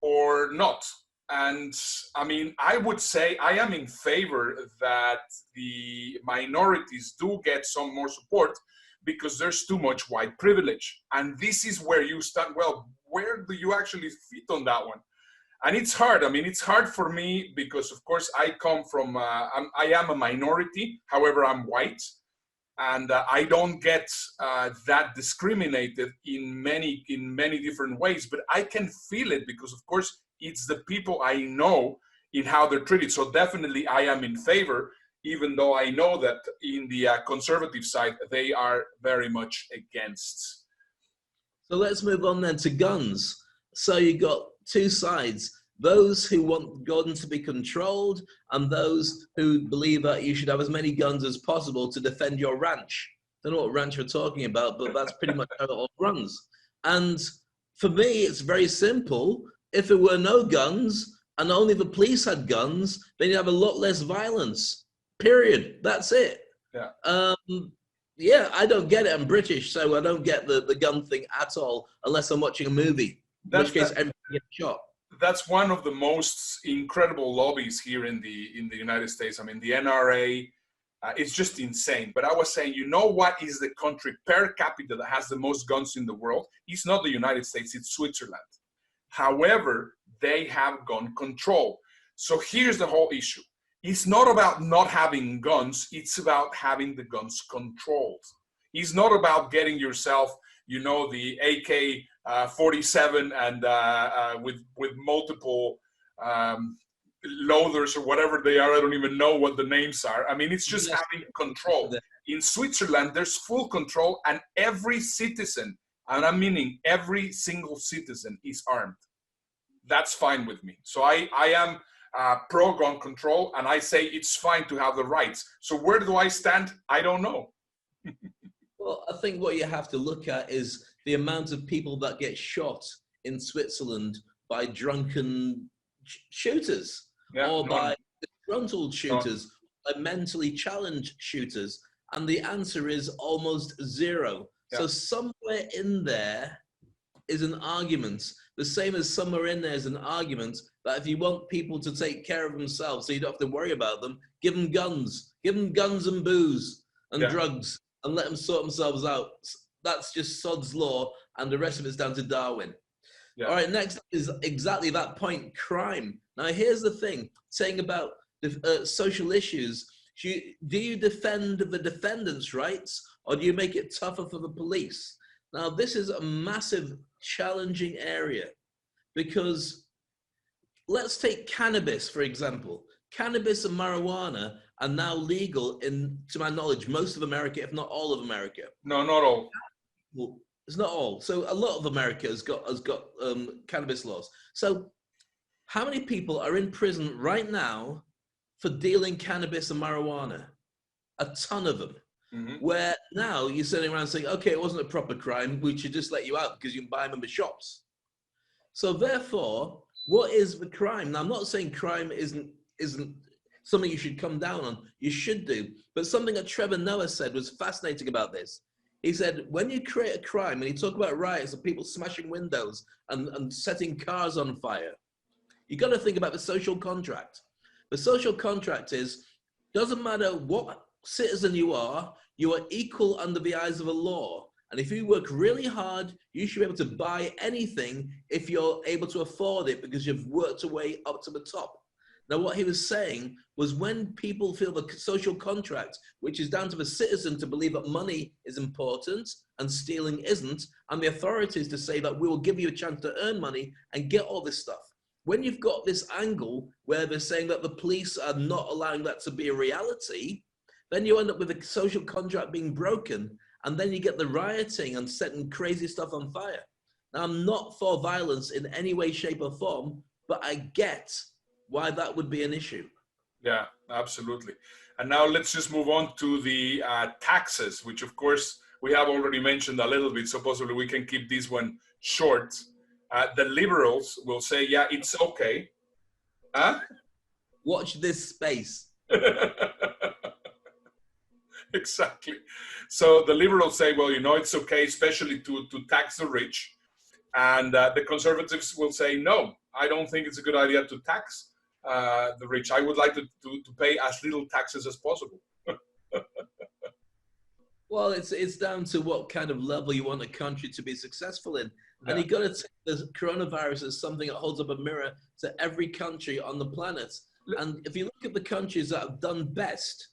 or not? And I mean, I would say I am in favor that the minorities do get some more support, because there's too much white privilege. And this is where you start, well, where do you actually fit on that one? And it's hard. I mean, it's hard for me because, of course, I come from, I am a minority, however, I'm white. And I don't get that discriminated in many different ways, but I can feel it because, of course, it's the people I know in how they're treated. So definitely I am in favor. even though I know that in the conservative side, they are very much against. So let's move on then to guns. So you got two sides, those who want guns to be controlled and those who believe that you should have as many guns as possible to defend your ranch. I don't know what ranch we're talking about, but that's pretty much how it all runs. And for me, it's very simple. If there were no guns and only the police had guns, then you'd have a lot less violence, period. That's it. Yeah. Yeah, I don't get it. I'm British, so I don't get the gun thing at all, unless I'm watching a movie, in which case everybody gets shot. That's one of the most incredible lobbies here in the United States. I mean, the NRA, it's just insane. But I was saying, you know what is the country per capita that has the most guns in the world? It's not the United States, it's Switzerland. However, they have gun control. So here's the whole issue. It's not about not having guns, it's about having the guns controlled. It's not about getting yourself, you know, the AK-47 and with multiple loaders or whatever they are. I don't even know what the names are. I mean, it's just having control. In Switzerland, there's full control, and every citizen, and I'm meaning every single citizen, is armed. That's fine with me. So I am pro-gun control, and I say it's fine to have the rights. So where do I stand? I don't know. Well, I think what you have to look at is the amount of people that get shot in Switzerland by drunken shooters, or by disgruntled shooters, by mentally challenged shooters. And the answer is almost zero. Yeah. So somewhere in there is an argument, the same as somewhere in there is an argument that if you want people to take care of themselves so you don't have to worry about them, give them guns and booze and drugs and let them sort themselves out. That's just sod's law, and the rest of it's down to Darwin. Yeah. All right, next is exactly that point, crime. Now, here's the thing, saying about social issues, do you defend the defendant's rights, or do you make it tougher for the police? Now, this is a massive, challenging area, because let's take cannabis, for example. Cannabis and marijuana are now legal in, to my knowledge, most of America, if not all of America. No, not all. Well, it's not all. So a lot of America has got cannabis laws. So how many people are in prison right now for dealing cannabis and marijuana? A ton of them. Mm-hmm. Where now you're sitting around saying, okay, it wasn't a proper crime, we should just let you out because you can buy them in the shops. So therefore, what is the crime? Now, I'm not saying crime isn't something you should come down on. You should do. But something that Trevor Noah said was fascinating about this. He said, when you create a crime, and he talked about riots and people smashing windows and setting cars on fire, you got to think about the social contract. The social contract is, doesn't matter what citizen you are equal under the eyes of the law. And if you work really hard, you should be able to buy anything if you're able to afford it because you've worked your way up to the top. Now, what he was saying was when people feel the social contract, which is down to the citizen to believe that money is important and stealing isn't, and the authorities to say that we will give you a chance to earn money and get all this stuff. When you've got this angle where they're saying that the police are not allowing that to be a reality, then you end up with a social contract being broken, and then you get the rioting and setting crazy stuff on fire. Now, I'm not for violence in any way, shape, or form, but I get why that would be an issue. Yeah, absolutely. And now let's just move on to the taxes, which of course we have already mentioned a little bit, so possibly we can keep this one short. The liberals will say, yeah, it's okay. Huh? Watch this space. Exactly. So the liberals say, well, you know, it's okay, especially to tax the rich. And the conservatives will say, no, I don't think it's a good idea to tax the rich. I would like to pay as little taxes as possible. Well, it's down to what kind of level you want a country to be successful in. And you got to take the coronavirus as something that holds up a mirror to every country on the planet. And if you look at the countries that have done best,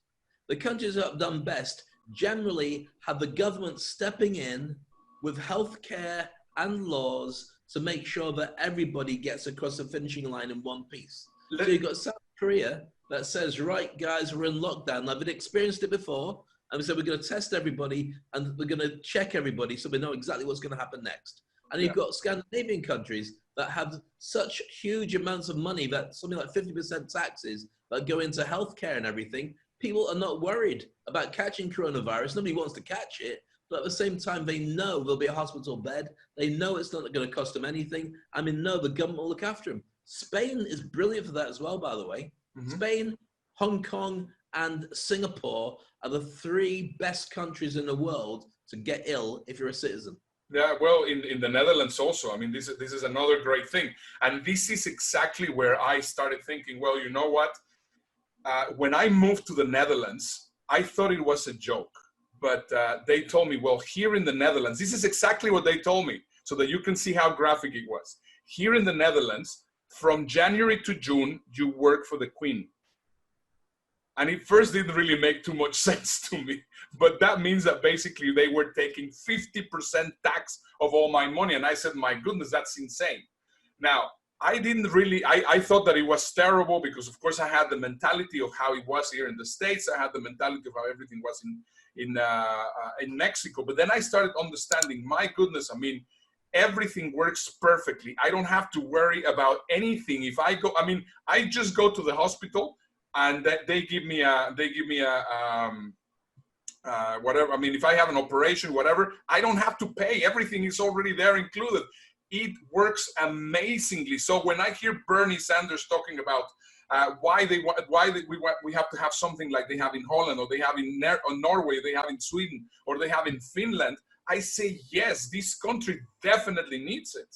the countries that have done best generally have the government stepping in with healthcare and laws to make sure that everybody gets across the finishing line in one piece. So you've got South Korea, that says, right, guys, we're in lockdown. I've experienced it before. And we said, we're going to test everybody and we're going to check everybody so we know exactly what's going to happen next. And you've got Scandinavian countries that have such huge amounts of money that something like 50% taxes that go into healthcare and everything. People are not worried about catching coronavirus. Nobody wants to catch it. But at the same time, they know there'll be a hospital bed. They know it's not going to cost them anything. I mean, no, the government will look after them. Spain is brilliant for that as well, by the way. Spain, Hong Kong, and Singapore are the 3 best countries in the world to get ill if you're a citizen. Yeah, well, in the Netherlands also. I mean, this is another great thing. And this is exactly where I started thinking, well, you know what? When I moved to the Netherlands, I thought it was a joke. But they told me, well, here in the Netherlands, this is exactly what they told me, so that you can see how graphic it was. Here in the Netherlands, from January to June, you work for the Queen. And it first didn't really make too much sense to me. But that means that basically they were taking 50% tax of all my money. And I said, my goodness, that's insane. Now, I didn't really, I thought that it was terrible because, of course, I had the mentality of how it was here in the States. I had the mentality of how everything was in Mexico. But then I started understanding, my goodness, I mean, everything works perfectly. I don't have to worry about anything. If I go, I mean, I just go to the hospital and they give me whatever. I mean, if I have an operation, whatever, I don't have to pay. Everything is already there included. It works amazingly. So when I hear Bernie Sanders talking about why we have to have something like they have in Holland, or they have in Norway, they have in Sweden, or they have in Finland, I say, yes, this country definitely needs it.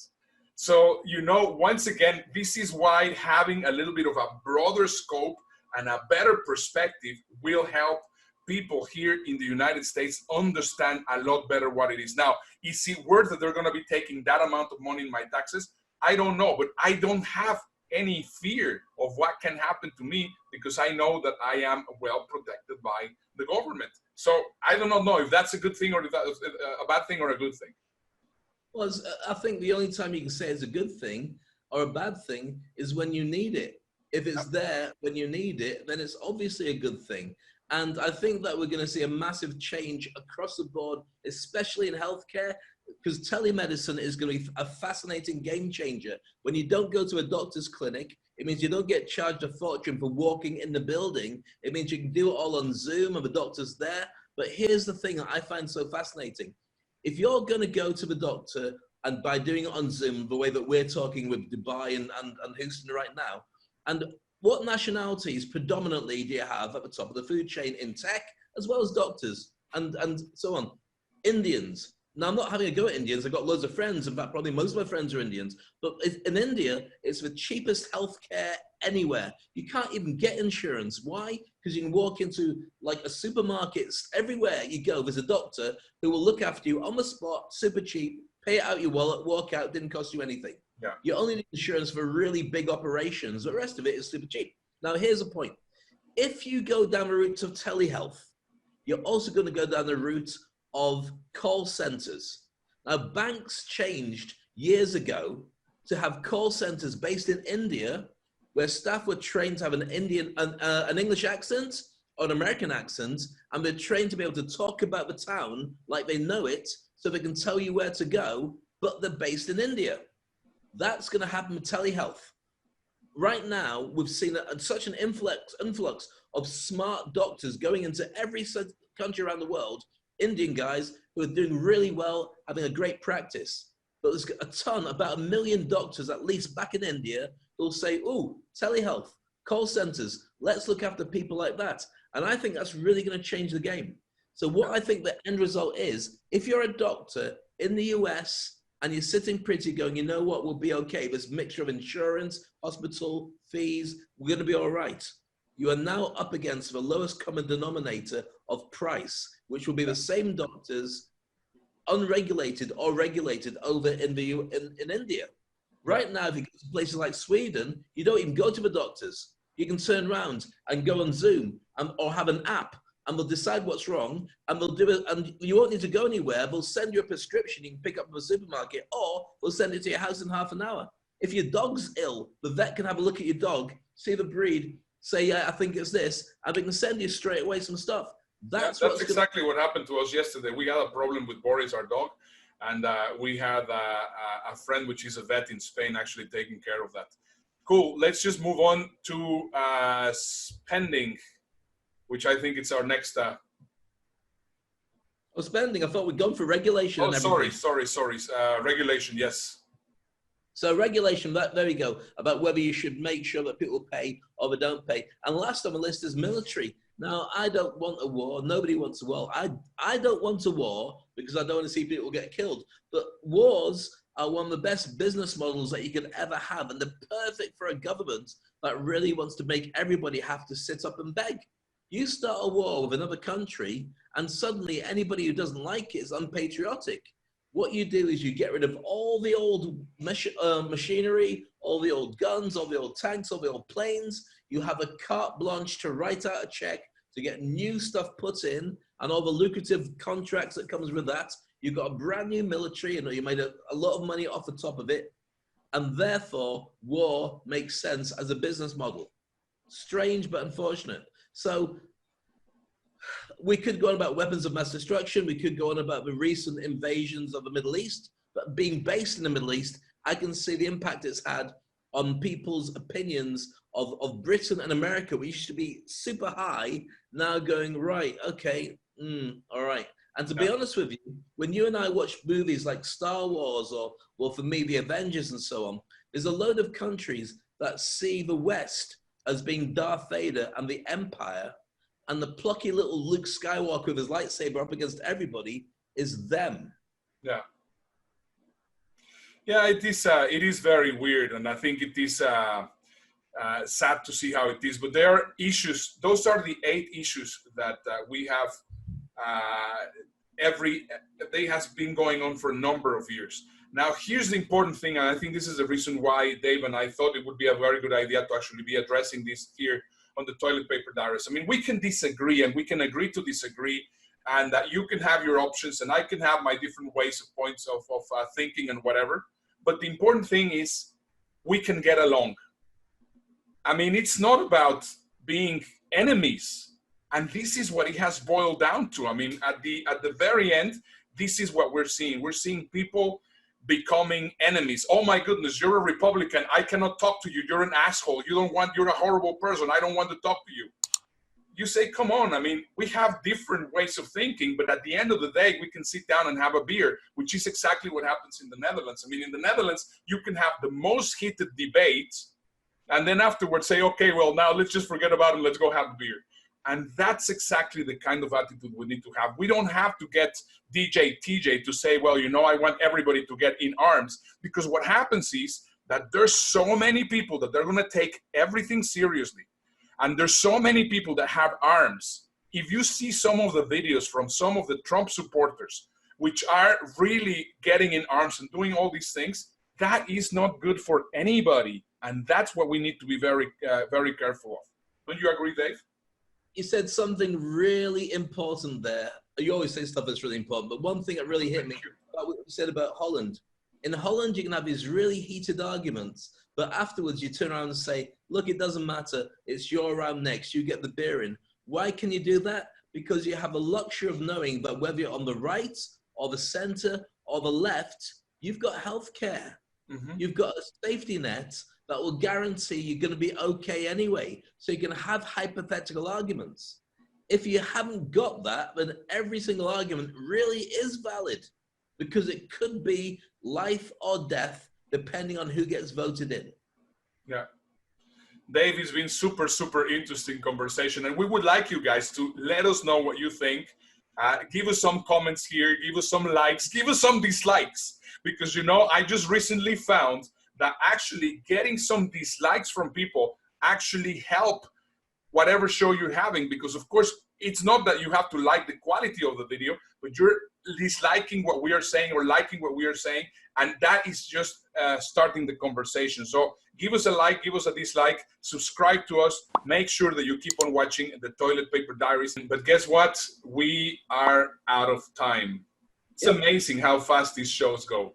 So, you know, once again, this is why having a little bit of a broader scope and a better perspective will help people here in the United States understand a lot better what it is. Now, is it worth that they're going to be taking that amount of money in my taxes? I don't know, but I don't have any fear of what can happen to me because I know that I am well protected by the government. So I do not know if that's a good thing or if that's a bad thing or a good thing. Well, I think the only time you can say it's a good thing or a bad thing is when you need it. If it's there when you need it, then it's obviously a good thing. And I think that we're going to see a massive change across the board, especially in healthcare, because telemedicine is going to be a fascinating game changer. When you don't go to a doctor's clinic, it means you don't get charged a fortune for walking in the building. It means you can do it all on Zoom and the doctor's there. But here's the thing that I find so fascinating. If you're going to go to the doctor, and by doing it on Zoom, the way that we're talking with Dubai and Houston right now, and what nationalities predominantly do you have at the top of the food chain in tech, as well as doctors and so on? Indians. Now, I'm not having a go at Indians. I've got loads of friends. In fact, probably most of my friends are Indians. But in India, it's the cheapest healthcare anywhere. You can't even get insurance. Why? Because you can walk into like a supermarket. Everywhere you go, there's a doctor who will look after you on the spot, super cheap, pay out your wallet, walk out, didn't cost you anything. Yeah. You only need insurance for really big operations. The rest of it is super cheap. Now, here's the point. If you go down the route of telehealth, you're also going to go down the route of call centers. Now, banks changed years ago to have call centers based in India, where staff were trained to have an English accent or an American accent, and they're trained to be able to talk about the town like they know it, so they can tell you where to go, but they're based in India. That's going to happen with telehealth. Right now, we've seen such an influx of smart doctors going into every country around the world, Indian guys who are doing really well, having a great practice. But there's a ton, about 1 million doctors at least back in India, who'll say, oh, telehealth, call centers, let's look after people like that. And I think that's really going to change the game. So what I think the end result is, if you're a doctor in the US and you're sitting pretty going, you know what, we'll be okay. This mixture of insurance, hospital, fees, we're going to be all right. You are now up against the lowest common denominator of price, which will be the same doctors, unregulated or regulated, over in India. Right now, if you go to places like Sweden, you don't even go to the doctors. You can turn around and go on Zoom or have an app, and they'll decide what's wrong, and they'll do it, and you won't need to go anywhere. They'll send you a prescription you can pick up from a supermarket, or they'll send it to your house in half an hour. If your dog's ill, the vet can have a look at your dog, see the breed, say, yeah, I think it's this, and they can send you straight away some stuff. That's exactly what happened to us yesterday. We had a problem with Boris, our dog, and we had a friend, which is a vet in Spain, actually taking care of that. Cool. Let's just move on to spending, which I think it's our next. Spending. I thought we'd gone for regulation. Oh, and everything. sorry. Regulation, yes. So regulation, there we go, about whether you should make sure that people pay or they don't pay. And last on the list is military. Now, I don't want a war. Nobody wants a war. I don't want a war because I don't want to see people get killed. But wars are one of the best business models that you could ever have. And they're perfect for a government that really wants to make everybody have to sit up and beg. You start a war with another country and suddenly anybody who doesn't like it is unpatriotic. What you do is you get rid of all the old machinery, all the old guns, all the old tanks, all the old planes. You have a carte blanche to write out a check to get new stuff put in and all the lucrative contracts that comes with that. You've got a brand new military, you made a lot of money off the top of it. And therefore, war makes sense as a business model. Strange, but unfortunate. So we could go on about weapons of mass destruction. We could go on about the recent invasions of the Middle East. But being based in the Middle East, I can see the impact it's had on people's opinions of Britain and America, which used to be super high, now going, right, okay, all right. And to be honest with you, when you and I watch movies like Star Wars or for me, the Avengers and so on, there's a load of countries that see the West as being Darth Vader and the Empire, and the plucky little Luke Skywalker with his lightsaber up against everybody is them. Yeah. Yeah, it is very weird, and I think it is sad to see how it is. But there are issues. Those are the 8 issues that we have. They has been going on for a number of years. Now, here's the important thing, and I think this is the reason why Dave and I thought it would be a very good idea to actually be addressing this here on the Toilet Paper Diaries. I mean, we can disagree, and we can agree to disagree, and that you can have your options, and I can have my different ways of points of thinking and whatever. But the important thing is we can get along. I mean, it's not about being enemies. And this is what it has boiled down to. I mean, at the very end, this is what we're seeing. We're seeing people becoming enemies. Oh my goodness, you're a Republican. I cannot talk to you. You're an asshole. You're a horrible person. I don't want to talk to you. You say, come on. I mean, we have different ways of thinking, but at the end of the day, we can sit down and have a beer, which is exactly what happens in the Netherlands. I mean, in the Netherlands, you can have the most heated debate and then afterwards say, okay, well, now let's just forget about it. Let's go have a beer. And that's exactly the kind of attitude we need to have. We don't have to get DJ TJ to say, well, I want everybody to get in arms. Because what happens is that there's so many people that they're going to take everything seriously. And there's so many people that have arms. If you see some of the videos from some of the Trump supporters, which are really getting in arms and doing all these things, that is not good for anybody. And that's what we need to be very, very careful of. Don't you agree, Dave? You said something really important there. You always say stuff that's really important, but one thing that really hit me about what you said about Holland. In Holland, you can have these really heated arguments, but afterwards you turn around and say, look, it doesn't matter. It's your round next. You get the beer in. Why can you do that? Because you have the luxury of knowing that whether you're on the right or the center or the left, you've got healthcare. Mm-hmm. You've got a safety net that will guarantee you're going to be okay anyway. So you can have hypothetical arguments. If you haven't got that, then every single argument really is valid because it could be life or death depending on who gets voted in. Yeah. Dave, it's been super, super interesting conversation. And we would like you guys to let us know what you think. Give us some comments here, give us some likes, give us some dislikes. Because, I just recently found that actually getting some dislikes from people actually help whatever show you're having. Because, of course, it's not that you have to like the quality of the video, but you're disliking what we are saying or liking what we are saying. And that is just starting the conversation. So give us a like, give us a dislike, subscribe to us. Make sure that you keep on watching the Toilet Paper Diaries. But guess what? We are out of time. It's amazing how fast these shows go.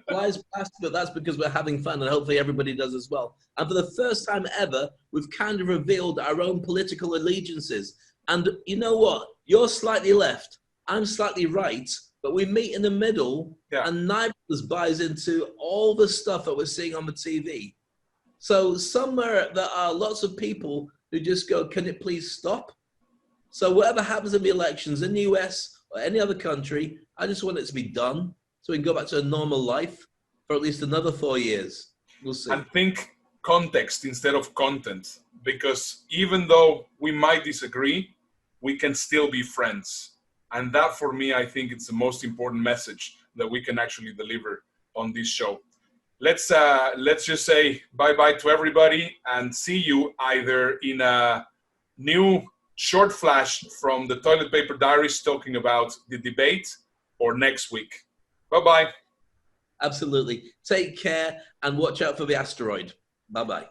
Flies past, but that's because we're having fun, and hopefully everybody does as well. And for the first time ever, we've kind of revealed our own political allegiances. And you know what? You're slightly left, I'm slightly right, but we meet in the middle, and neither of us buys into all the stuff that we're seeing on the TV. So somewhere there are lots of people who just go, can it please stop? So whatever happens in the elections in the US or any other country, I just want it to be done so we can go back to a normal life for at least another 4 years. We'll see. And think context instead of content, because even though we might disagree, we can still be friends. And that, for me, I think it's the most important message that we can actually deliver on this show. Let's just say bye-bye to everybody and see you either in a new short flash from the Toilet Paper Diaries talking about the debate or next week. Bye-bye. Absolutely. Take care and watch out for the asteroid. Bye-bye.